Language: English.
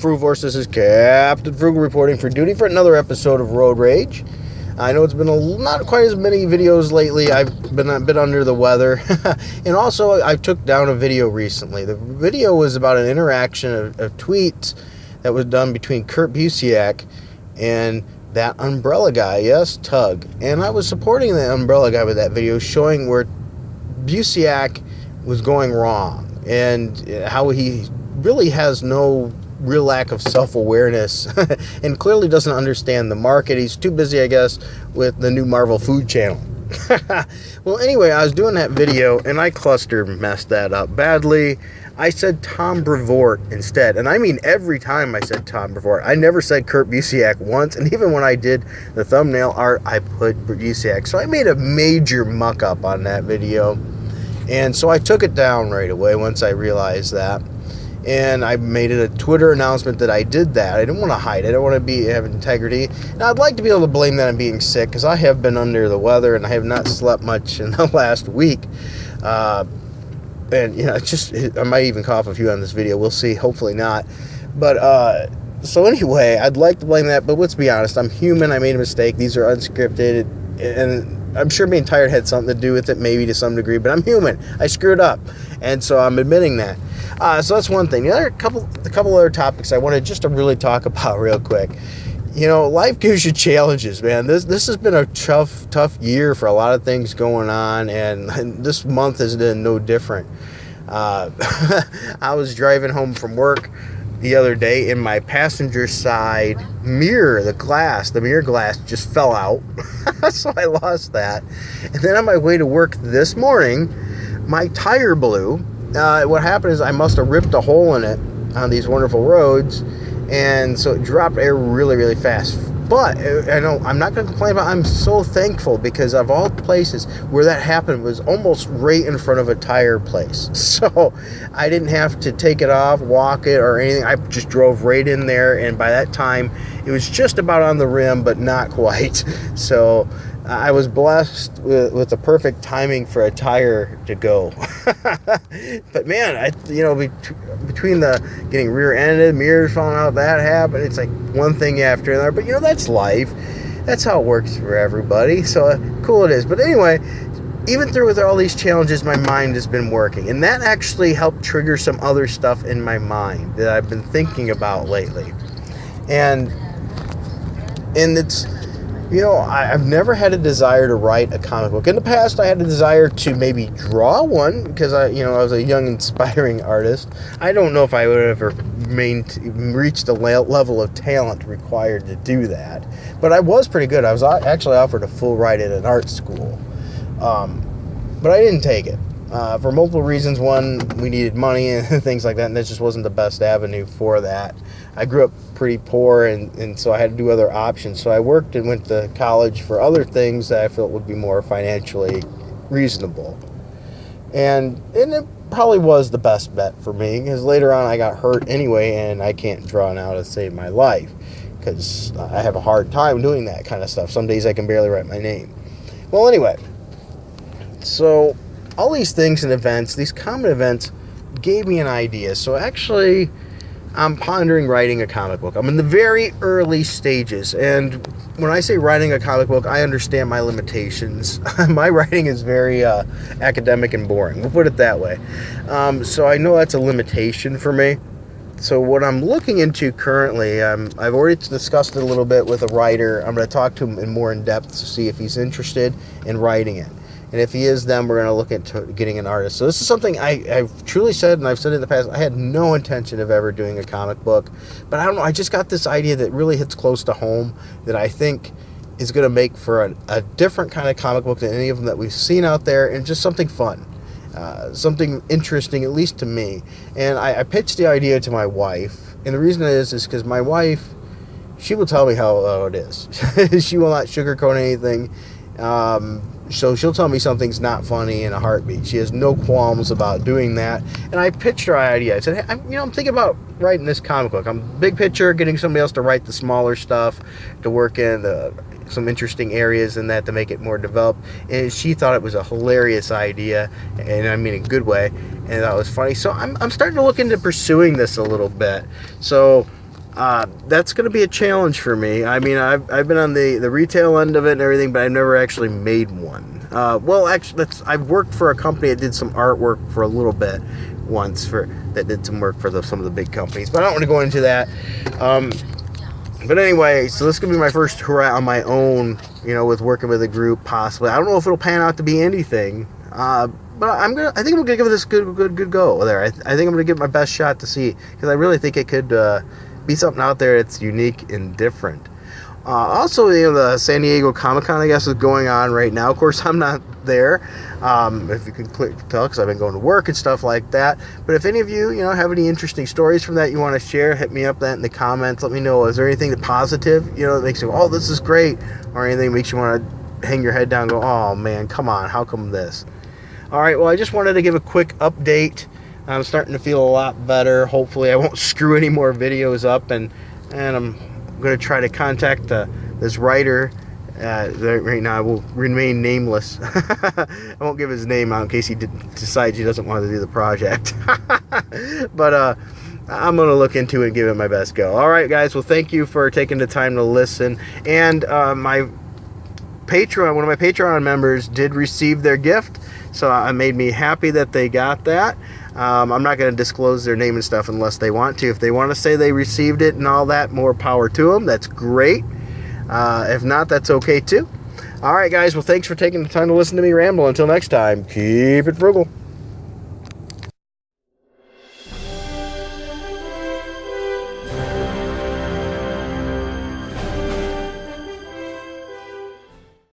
Frugal Force. This is Captain Frugal reporting for duty for another episode of Road Rage. I know it's been not quite as many videos lately. I've been a bit under the weather. And also, I took down a video recently. The video was about an interaction of tweets that was done between Kurt Busiek and that umbrella guy. Yes, Tug. And I was supporting the umbrella guy with that video, showing where Busiek was going wrong and how he really has no real lack of self-awareness and clearly doesn't understand the market. He's too busy, I guess, with the new Marvel Food Channel. Well, anyway, I was doing that video and I messed that up badly. I said Tom Brevoort instead, and I mean every time I said Tom Brevoort. I never said Kurt Busiek once, and even when I did the thumbnail art, I put Busiek. So I made a major muck-up on that video, and so I took it down right away once I realized that. And I made it a Twitter announcement that I did that. I didn't want to hide it. I want to have integrity. Now, I'd like to be able to blame that on being sick, because I have been under the weather and I have not slept much in the last week. And, you know, I might even cough a few on this video. We'll see. Hopefully not. But, so anyway, I'd like to blame that. But let's be honest. I'm human. I made a mistake. These are unscripted. And I'm sure being tired had something to do with it, maybe to some degree. But I'm human. I screwed up. And so I'm admitting that. So that's one thing. The other couple other topics I wanted just to really talk about real quick. You know, life gives you challenges, man. This has been a tough year for a lot of things going on, and this month has been no different. I was driving home from work the other day, and my passenger side mirror, the mirror glass just fell out. So I lost that. And then on my way to work this morning, my tire blew. What happened is I must have ripped a hole in it on these wonderful roads, and so it dropped air really, really fast. But I know I'm not going to complain about it. I'm so thankful, because of all places where that happened was almost right in front of a tire place. So I didn't have to take it off, walk it, or anything. I just drove right in there, and by that time it was just about on the rim, but not quite. So I was blessed with the perfect timing for a tire to go. But man, between the getting rear-ended, mirrors falling out, that happened. It's like one thing after another. But that's life. That's how it works for everybody. So cool it is. But anyway, even through with all these challenges, my mind has been working, and that actually helped trigger some other stuff in my mind that I've been thinking about lately. And it's, I've never had a desire to write a comic book. In the past, I had a desire to maybe draw one, because I was a young, inspiring artist. I don't know if I would have ever reached the level of talent required to do that. But I was pretty good. I was actually offered a full ride at an art school. But I didn't take it. For multiple reasons. One, we needed money and things like that, and that just wasn't the best avenue for that. I grew up pretty poor, and so I had to do other options. So I worked and went to college for other things that I felt would be more financially reasonable. And it probably was the best bet for me, because later on I got hurt anyway, and I can't draw now to save my life, because I have a hard time doing that kind of stuff. Some days I can barely write my name. Well, anyway, so all these things and events, these common events, gave me an idea. So actually, I'm pondering writing a comic book. I'm in the very early stages, and when I say writing a comic book, I understand my limitations. My writing is very academic and boring. We'll put it that way. So I know that's a limitation for me. So what I'm looking into currently, I've already discussed it a little bit with a writer. I'm going to talk to him in depth to see if he's interested in writing it. And if he is, then we're going to look into getting an artist. So this is something I've truly said, and I've said in the past, I had no intention of ever doing a comic book. But I don't know, I just got this idea that really hits close to home, that I think is going to make for a different kind of comic book than any of them that we've seen out there, and just something fun. Something interesting, at least to me. And I pitched the idea to my wife. And the reason is because my wife, she will tell me how it is. She will not sugarcoat anything. So she'll tell me something's not funny in a heartbeat. She has no qualms about doing that. And I pitched her idea. I said, hey, I'm thinking about writing this comic book. I'm a big picture, getting somebody else to write the smaller stuff, to work in some interesting areas in that to make it more developed. And she thought it was a hilarious idea, and I mean in a good way, and that was funny. So I'm starting to look into pursuing this a little bit. So That's going to be a challenge for me. I mean, I've been on the retail end of it and everything, but I've never actually made one. Well, actually, I've worked for a company that did some artwork for a little bit once that did some work for some of the big companies, but I don't want to go into that. But anyway, so this is going to be my first hurrah on my own, with working with a group, possibly. I don't know if it'll pan out to be anything, but I think I'm going to give this good go there. I think I'm going to give it my best shot to see, because I really think it could be something out there that's unique and different. Also, the San Diego Comic-Con, I guess, is going on right now. Of course, I'm not there, if you can tell, because I've been going to work and stuff like that. But if any of you, have any interesting stories from that you want to share, hit me up that in the comments. Let me know. Is there anything positive, that makes you, oh, this is great, or anything that makes you want to hang your head down and go, oh, man, come on, how come this? All right, well, I just wanted to give a quick update. I'm starting to feel a lot better. Hopefully, I won't screw any more videos up, and I'm going to try to contact this writer. Right now, I will remain nameless. I won't give his name out in case he decides he doesn't want to do the project. But I'm going to look into it and give it my best go. All right, guys. Well, thank you for taking the time to listen. And one of my Patreon members did receive their gift, so it made me happy that they got that. I'm not going to disclose their name and stuff unless they want to. If they want to say they received it and all that, more power to them. That's great. If not, that's okay too. All right, guys. Well, thanks for taking the time to listen to me ramble. Until next time, keep it frugal.